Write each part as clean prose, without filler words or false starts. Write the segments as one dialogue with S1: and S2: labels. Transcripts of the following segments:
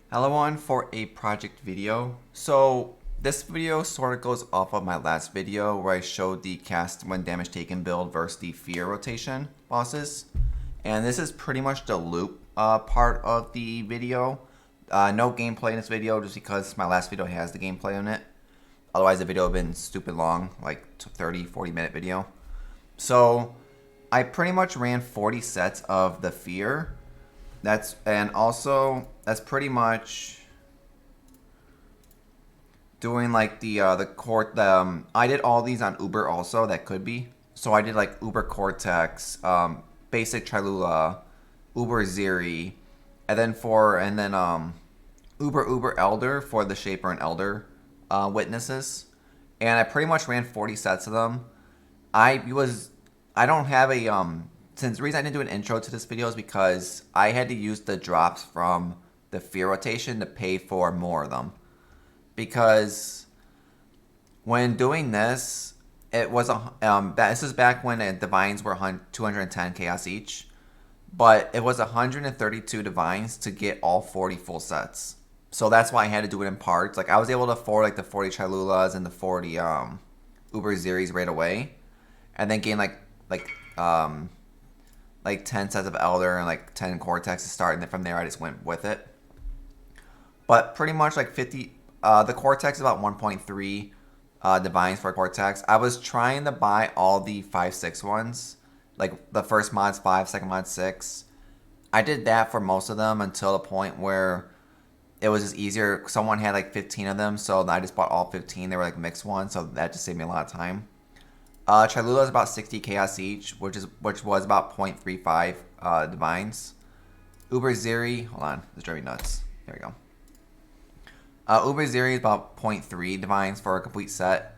S1: Hello everyone for a project video. So this video sort of goes off of my last video where I showed the cast when damage taken build versus the fear rotation bosses. And this is pretty much the loop part of the video. No gameplay in this video just because my last video has the gameplay in it. Otherwise the video would have been stupid long, like 30-40 minute video. So I pretty much ran 40 sets of the fear. That's pretty much doing like the court. I did all these on Uber also. That could be. So I did like Uber Cortex, basic Trilula, Uber Zeri, and then Uber Elder for the Shaper and Elder witnesses. And I pretty much ran 40 sets of them. I don't have a since the reason I didn't do an intro to this video is because I had to use the drops from the fear rotation to pay for more of them. Because when doing this, it was this is back when the divines were 210 chaos each, but it was 132 divines to get all 40 full sets. So that's why I had to do it in parts. Like I was able to afford like the 40 Chilulas and the 40 Uber Zeris right away, and then gain like 10 sets of Elder and like 10 Cortex to start, and then from there I just went with it. But pretty much like 50, the Cortex is about 1.3 Divines for Cortex. I was trying to buy all the 5-6 ones, like the first mod's 5, second mod 6. I did that for most of them until the point where it was just easier. Someone had like 15 of them, so I just bought all 15. They were like mixed ones, so that just saved me a lot of time. Cholula is about 60 chaos each, which was about 0.35 divines. Uber Zeri, hold on, this is driving me nuts. There we go. Uber Zeri is about 0.3 divines for a complete set.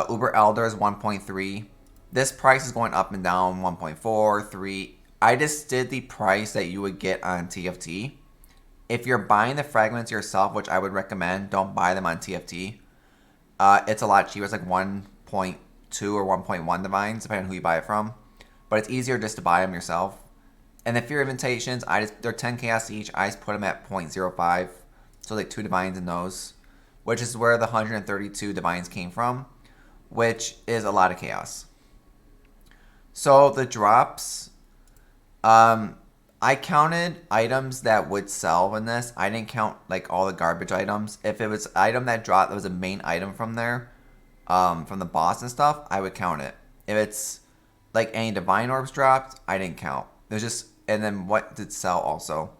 S1: Uber Elder is 1.3. This price is going up and down, 1.4, 3. I just did the price that you would get on TFT. If you're buying the fragments yourself, which I would recommend, don't buy them on TFT. It's a lot cheaper. It's like 1.2 or 1.1 divines, depending on who you buy it from. But it's easier just to buy them yourself. And the Fear Invitations, they're 10 chaos each. I just put them at 0.05. So like 2 divines in those. Which is where the 132 divines came from. Which is a lot of chaos. So the drops, I counted items that would sell in this. I didn't count like all the garbage items. If it was an item that dropped that was a main item from there, from the boss and stuff, I would count it. If it's like any divine orbs dropped, I didn't count. There's just, and then what did sell also.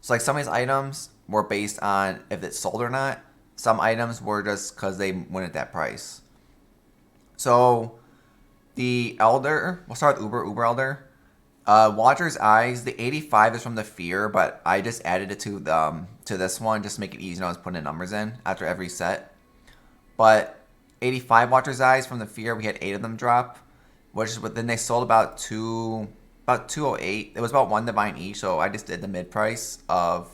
S1: So like some of these items were based on if it sold or not. Some items were just because they went at that price. So the Elder, we'll start with Uber Elder. Watcher's Eyes, the 85 is from the Fear, but I just added it to this one just to make it easy. I was putting the numbers in after every set. But 85 Watcher's Eyes from the Fear, we had 8 of them drop, but then they sold about 208. It was about 1 divine each, so I just did the mid price of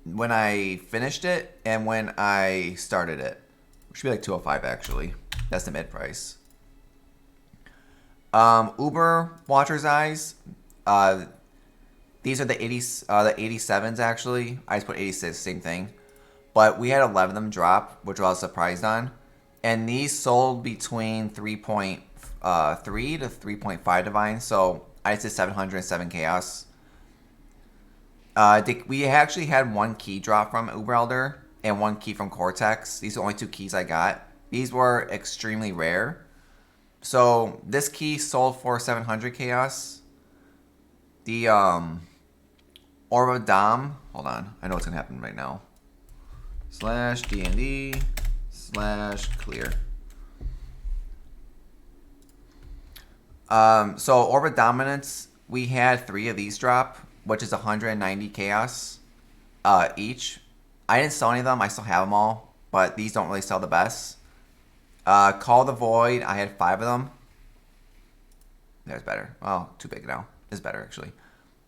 S1: when I finished it and when I started it. It should be like 205 actually. That's the mid price. Uber Watcher's Eyes. These are the 87s actually. I just put 86, same thing. But we had 11 of them drop, which I was surprised on. And these sold between 3.3 to 3.5 divine. So I just did 707 chaos. We actually had 1 key drop from Uber Elder and 1 key from Cortex. These are the only 2 keys I got. These were extremely rare. So this key sold for 700 chaos. The Orb of Dom. Hold on, I know what's gonna happen right now. /DND/clear. So Orb of Dominance, we had 3 of these drop, which is 190 chaos each. I didn't sell any of them. I still have them all, but these don't really sell the best. Call the Void, I had 5 of them. There's better. Well, too big now. It's better actually.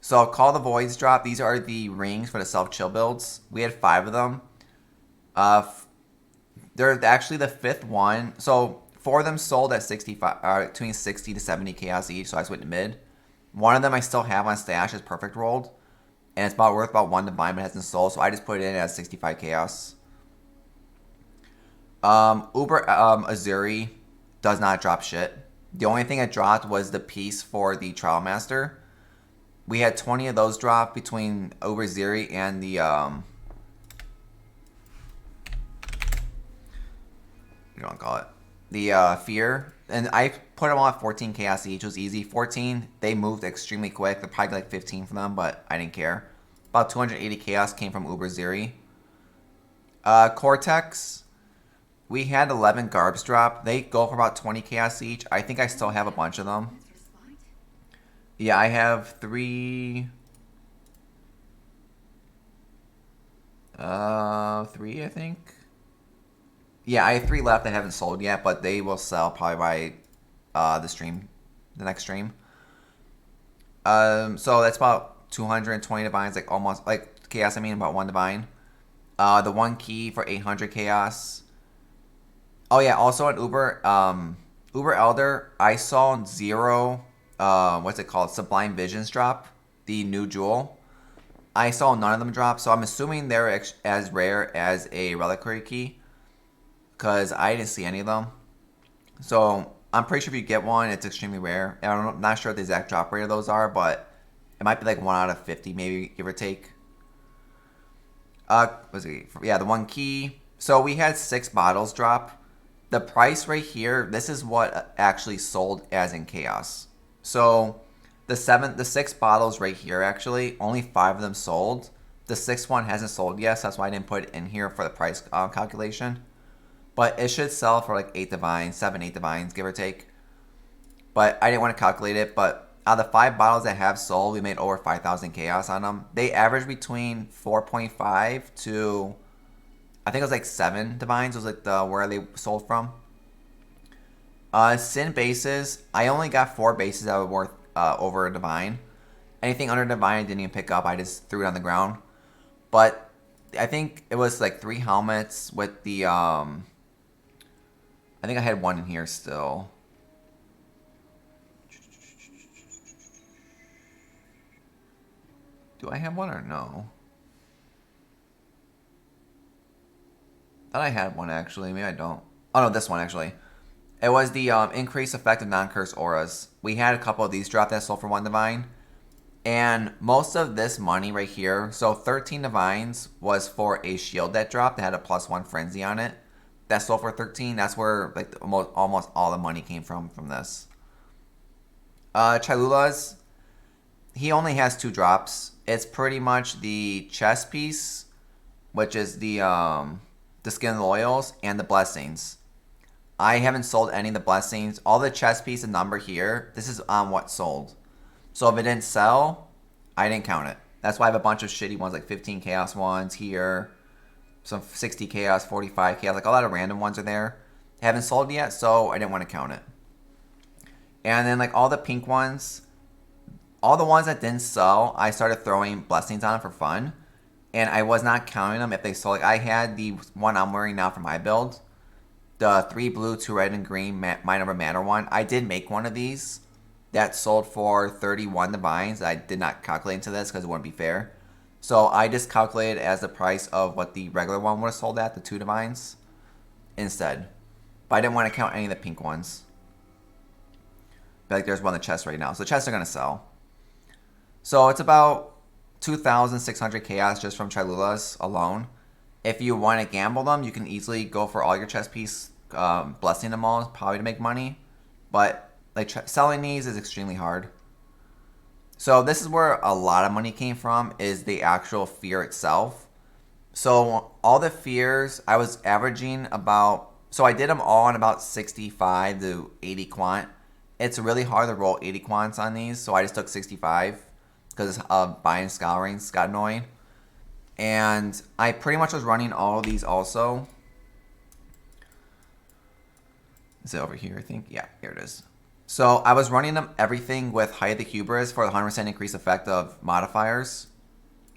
S1: So Call the Voids drop. These are the rings for the self-chill builds. We had 5 of them. They're actually the 5th one. So 4 of them sold at 65, between 60 to 70 chaos each. So I just went to mid. One of them I still have on stash is perfect rolled. and it's about worth about 1 divine, but it hasn't sold, so I just put it in as 65 chaos. Uber Azuri does not drop shit. The only thing it dropped was the piece for the Trial Master. We had 20 of those drop between Uber Azuri and the you don't call it the Fear, and I put them all at 14 chaos each. It was easy. 14, they moved extremely quick. They're probably like 15 for them, but I didn't care. About 280 chaos came from Uber Ziri. Cortex, we had 11 garbs drop. They go for about 20 chaos each. I think I still have a bunch of them. Yeah, I have 3. 3, I think. Yeah, I have 3 left that haven't sold yet, but they will sell probably by the next stream. So that's about 220 divines, like almost like chaos. I mean, about 1 divine. The 1 key for 800 chaos. Oh yeah, also at Uber Elder, I saw 0. What's it called? Sublime Visions drop, the new jewel. I saw none of them drop, so I'm assuming they're as rare as a reliquary key, because I didn't see any of them. So I'm pretty sure if you get one, it's extremely rare. And I'm not sure what the exact drop rate of those are, but it might be like 1 out of 50, maybe, give or take. Yeah, the 1 key. So we had 6 bottles drop. The price right here, this is what actually sold as in chaos. So the 6 bottles right here, actually, only 5 of them sold. The 6th one hasn't sold yet, so that's why I didn't put it in here for the price calculation. But it should sell for like 8 divines, 7, 8 divines, give or take. But I didn't want to calculate it. But out of the 5 bottles that have sold, we made over 5,000 chaos on them. They average between 4.5 to, I think it was like 7 divines was like where they sold from. Sin bases, I only got 4 bases that were worth over a divine. Anything under divine I didn't even pick up. I just threw it on the ground. But I think it was like 3 helmets with the I think I had 1 in here still. Do I have 1 or no? I thought I had 1 actually. Maybe I don't. Oh no, this one actually. It was the increased effect of non-cursed auras. We had a couple of these drop that sold for 1 divine. And most of this money right here, so 13 divines was for a shield that dropped that had a +1 frenzy on it. That sold for 13. That's where like almost all the money came from this. Cholula's, he only has 2 drops. It's pretty much the chest piece, which is the skin of the loyals, and the blessings. I haven't sold any of the blessings. All the chest piece and number here, this is on what sold. So if it didn't sell, I didn't count it. That's why I have a bunch of shitty ones, like 15 chaos ones here, some 60 chaos, 45 chaos, like a lot of random ones are there. Haven't sold yet, so I didn't want to count it. And then like all the pink ones, all the ones that didn't sell, I started throwing blessings on for fun. And I was not counting them if they sold. Like I had the one I'm wearing now for my build, the 3 blue, 2 red, and green Mind Over Matter one. I did make one of these that sold for 31 divines. I did not calculate into this because it wouldn't be fair. So I just calculated as the price of what the regular one would have sold at, the 2 divines, instead. But I didn't want to count any of the pink ones. But like there's one in the chest right now. So the chests are going to sell. So it's about 2,600 chaos just from Cholula's alone. If you want to gamble them, you can easily go for all your chest piece, blessing them all, probably to make money. But like selling these is extremely hard. So this is where a lot of money came from, is the actual fear itself. So all the fears, I was averaging about, so I did them all on about 65 to 80 quant. It's really hard to roll 80 quants on these, so I just took 65 because buying Scouring's got annoying. And I pretty much was running all of these also. Is it over here, I think? Yeah, here it is. So I was running them everything with Height of the Hubris for the 100% increased effect of modifiers.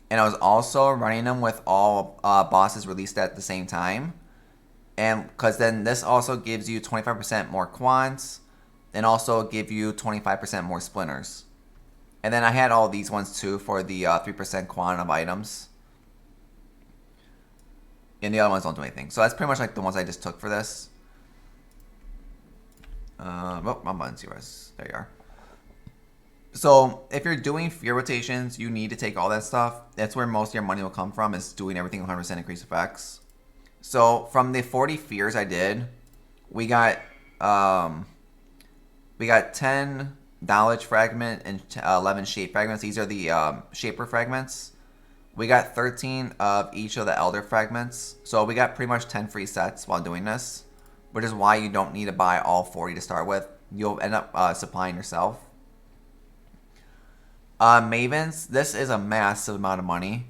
S1: And I was also running them with all bosses released at the same time. And because then this also gives you 25% more quants. And also give you 25% more splinters. And then I had all these ones too for the 3% quantity of items. And the other ones don't do anything. So that's pretty much like the ones I just took for this. Oh, my button's yours. There you are. So if you're doing fear rotations, you need to take all that stuff. That's where most of your money will come from, is doing everything 100% increase effects. So from the 40 fears I did, we got 10 knowledge fragment and 11 shape fragments. These are the shaper fragments. We got 13 of each of the elder fragments. So we got pretty much 10 free sets while doing this, which is why you don't need to buy all 40 to start with. You'll end up supplying yourself. Mavens, this is a massive amount of money.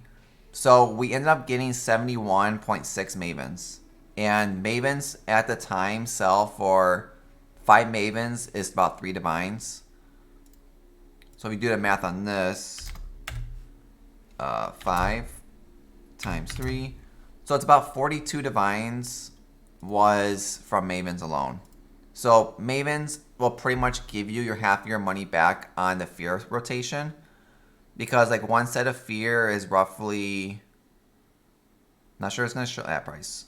S1: So we ended up getting 71.6 Mavens. And Mavens at the time sell for 5 Mavens is about 3 Divines. So if we do the math on this, 5 times 3. So it's about 42 Divines was from Mavens alone. So Mavens will pretty much give you your half of your money back on the fear rotation, because like one set of fear is roughly, not sure it's going to show that price.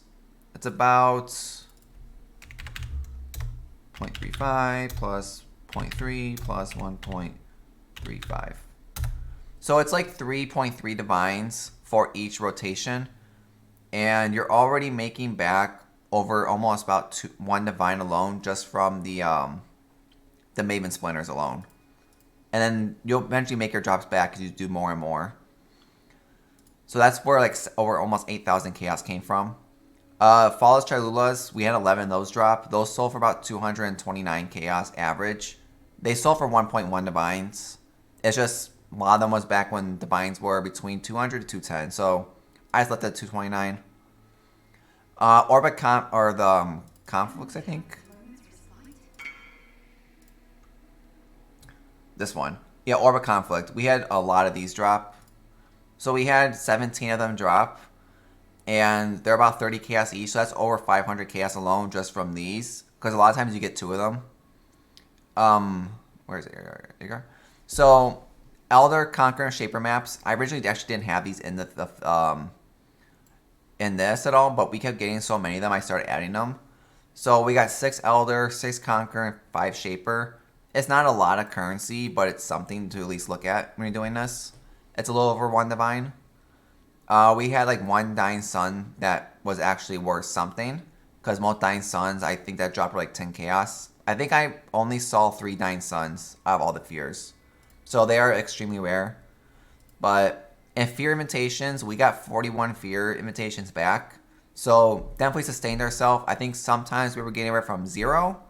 S1: It's about 0.35 plus 0.3 plus 1.35. So it's like 3.3 divines for each rotation, and you're already making back over almost about 1 divine alone just from the Maven Splinters alone. And then you'll eventually make your drops back as you do more and more. So that's where like over almost 8,000 chaos came from. Flawless Cholulas, we had 11 of those drop. Those sold for about 229 chaos average. They sold for 1.1 divines. It's just a lot of them was back when divines were between 200 to 210. So I just left it at 229. Conflicts, I think. This one. Yeah, Orbit Conflict. We had a lot of these drop. So we had 17 of them drop. And they're about 30 chaos each. So that's over 500 chaos alone just from these. Because a lot of times you get 2 of them. Where is it? Here you go. So, Elder, Conqueror, and Shaper maps. I originally actually didn't have these in in this at all, but we kept getting so many of them, I started adding them. So we got 6 Elder, 6 Conqueror, and 5 Shaper. It's not a lot of currency, but it's something to at least look at when you're doing this. It's a little over 1 divine. We had like 1 Dying Sun that was actually worth something, because most Dying Suns, I think that dropped like 10 chaos. I think I only saw 3 Dying Suns out of all the fears. So they are extremely rare. But in fear invitations, we got 41 fear invitations back. So definitely sustained ourselves. I think sometimes we were getting anywhere from 0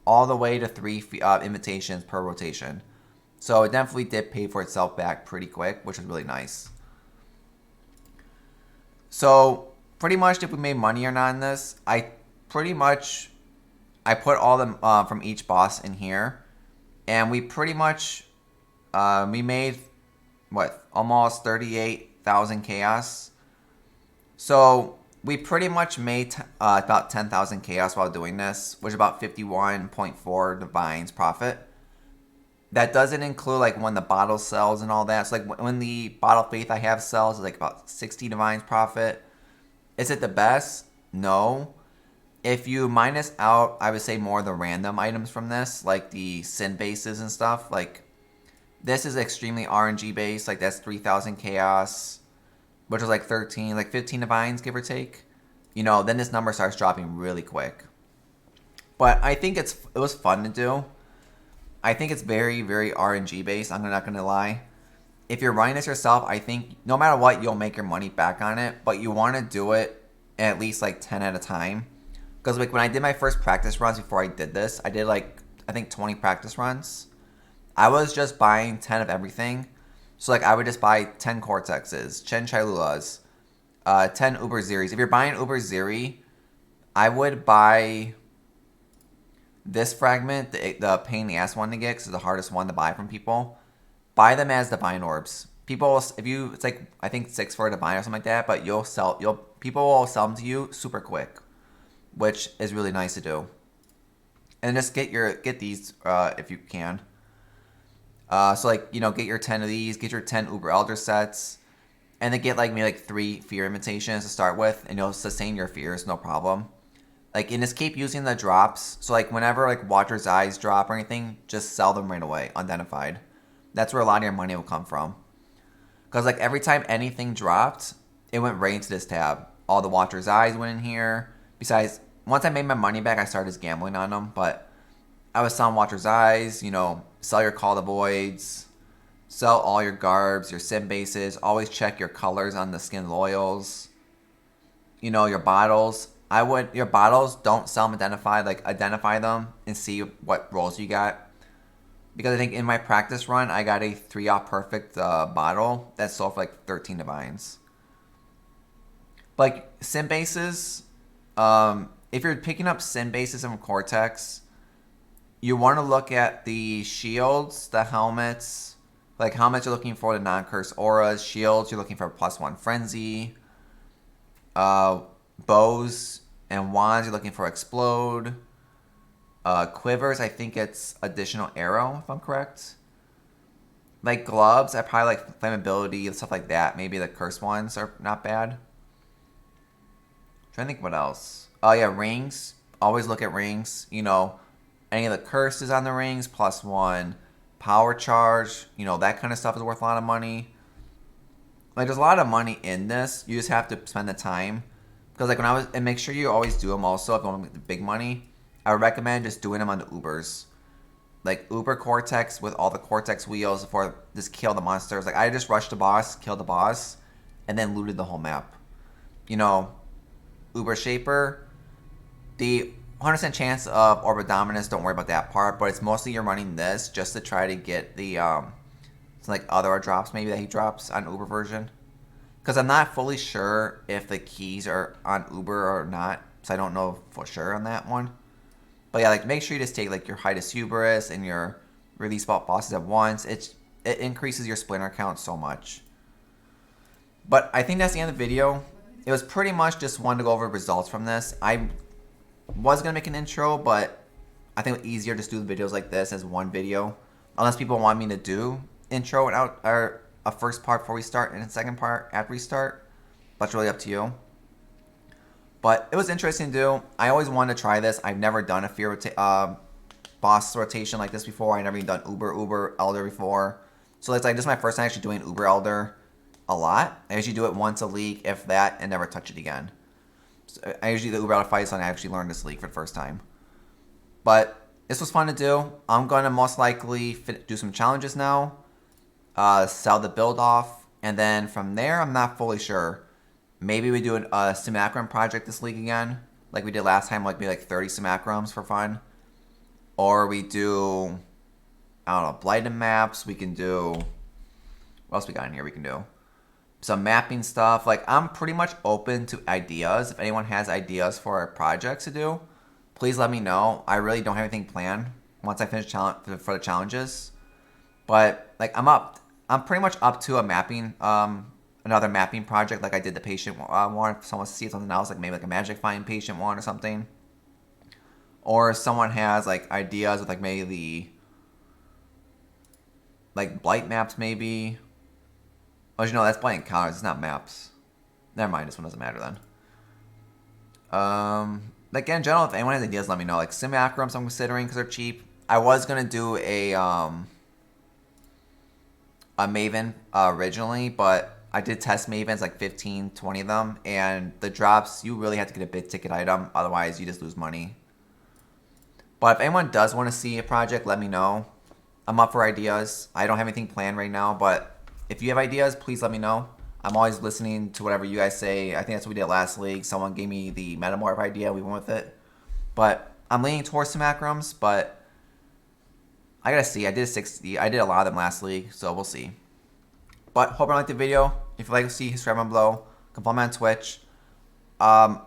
S1: all the way to 3 invitations per rotation. So it definitely did pay for itself back pretty quick, which is really nice. So pretty much if we made money or not in this, I put all them from each boss in here. And we pretty much, we made, almost 38,000 chaos. So we pretty much made about 10,000 chaos while doing this, which is about 51.4 divines profit. That doesn't include like when the bottle sells and all that. So like when the bottle faith I have sells, is like about 60 divines profit. Is it the best? No. If you minus out, I would say more of the random items from this, like the sin bases and stuff, like this is extremely RNG based, like that's 3,000 chaos, which is like 15 divines, give or take. You know, then this number starts dropping really quick. But I think it was fun to do. I think it's very, very RNG based, I'm not going to lie. If you're running this yourself, I think no matter what, you'll make your money back on it. But you want to do it at least like 10 at a time. Because like when I did my first practice runs before I did this, I did like, I think 20 practice runs. I was just buying 10 of everything. So like I would just buy 10 Cortexes, 10 Cholulas, 10 Uber Zeris. If you're buying Uber Zeri, I would buy this fragment, the pain in the ass one to get, because it's the hardest one to buy from people. Buy them as divine orbs. People, it's like I think 6 for a divine or something like that, but people will sell them to you super quick, which is really nice to do. And just get these if you can. So like, you know, get your 10 of these, get your 10 Uber Elder sets, and then get like maybe like 3 fear imitations to start with, and you'll sustain your fears, no problem. Like, and just keep using the drops. So like whenever like Watcher's Eyes drop or anything, just sell them right away, unidentified. That's where a lot of your money will come from. Because like every time anything dropped, it went right into this tab. All the Watcher's Eyes went in here. Besides, once I made my money back, I started just gambling on them. But I was selling Watcher's Eyes, you know, sell your Call the Voids, sell all your garbs, your sim bases. Always check your colors on the skin loyals. You know, your bottles. Your bottles, don't sell them identified. Like, identify them and see what rolls you got. Because I think in my practice run, I got a 3-off perfect bottle that sold for like 13 divines. But like, sim bases, if you're picking up sim bases from Cortex, you want to look at the shields, the helmets. Like, helmets you're looking for the non-curse auras. Shields, you're looking for +1 frenzy. Bows and wands, you're looking for explode. Quivers, I think it's additional arrow, if I'm correct. Like gloves, I probably like flammability and stuff like that. Maybe the curse ones are not bad. Trying to think what else. Oh yeah, rings. Always look at rings. You know, any of the curses on the rings, +1. Power charge, you know, that kind of stuff is worth a lot of money. Like, there's a lot of money in this. You just have to spend the time. Because like and make sure you always do them also if you want to make the big money. I would recommend just doing them on the Ubers. Like Uber Cortex with all the Cortex wheels before just kill the monsters. Like, I just rushed the boss, killed the boss, and then looted the whole map. You know, Uber Shaper, the 100% chance of Orb of Dominance, don't worry about that part, but it's mostly you're running this just to try to get the some like other drops maybe that he drops on Uber version. Because I'm not fully sure if the keys are on Uber or not, so I don't know for sure on that one. But yeah, like, make sure you just take like your Hydus Hubris and your release bosses at once. It increases your splinter count so much. But I think that's the end of the video. It was pretty much just wanted to go over results from this. I was going to make an intro, but I think it's easier to just do the videos like this as one video. Unless people want me to do intro and or a first part before we start and a second part after we start. That's really up to you. But it was interesting to do. I always wanted to try this. I've never done a fear boss rotation like this before. I never even done Uber Elder before. So it's like, this is my first time actually doing Uber Elder a lot. I usually do it once a league, if that, and never touch it again. So I usually do the Uber Elder fights and I actually learned this league for the first time. But this was fun to do. I'm going to most likely do some challenges now. Sell the build off. And then from there, I'm not fully sure. Maybe we do a Simulacrum project this league again, like we did last time, like maybe like 30 Simulacrums for fun. Or we do, I don't know, Blighted maps. We can do, what else we got in here? We can do some mapping stuff. Like, I'm pretty much open to ideas. If anyone has ideas for projects to do, please let me know. I really don't have anything planned once I finish for the challenges. But like, I'm pretty much up to a mapping, another mapping project, like I did the patient one. If someone wants to see something else, like maybe like a magic find patient one or something. Or if someone has like ideas with like maybe the like blight maps maybe. Oh, you know, that's blight encounters, it's not maps. Never mind, this one doesn't matter then. Like in general, if anyone has ideas, let me know. Like Simulacrums I'm considering because they're cheap. I was gonna do a Maven originally, but I did test Mavens, like 15, 20 of them, and the drops, you really have to get a big ticket item, otherwise you just lose money. But if anyone does want to see a project, let me know. I'm up for ideas. I don't have anything planned right now, but if you have ideas, please let me know. I'm always listening to whatever you guys say. I think that's what we did last league. Someone gave me the Metamorph idea, we went with it. But I'm leaning towards Simulacrums, but I gotta see. I did a lot of them last league, so we'll see. But hope you liked the video. If you'd like to see, subscribe down below. Come follow me on Twitch. I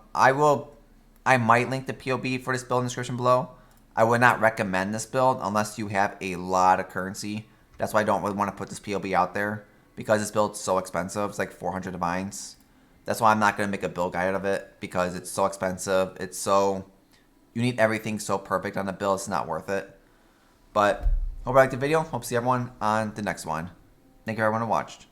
S1: might link the POB for this build in the description below. I would not recommend this build unless you have a lot of currency. That's why I don't really want to put this POB out there, because this build's so expensive. It's like 400 divines. That's why I'm not going to make a build guide out of it, because it's so expensive. You need everything so perfect on the build. It's not worth it. But Hope you liked the video. Hope to see everyone on the next one. Thank you everyone who watched.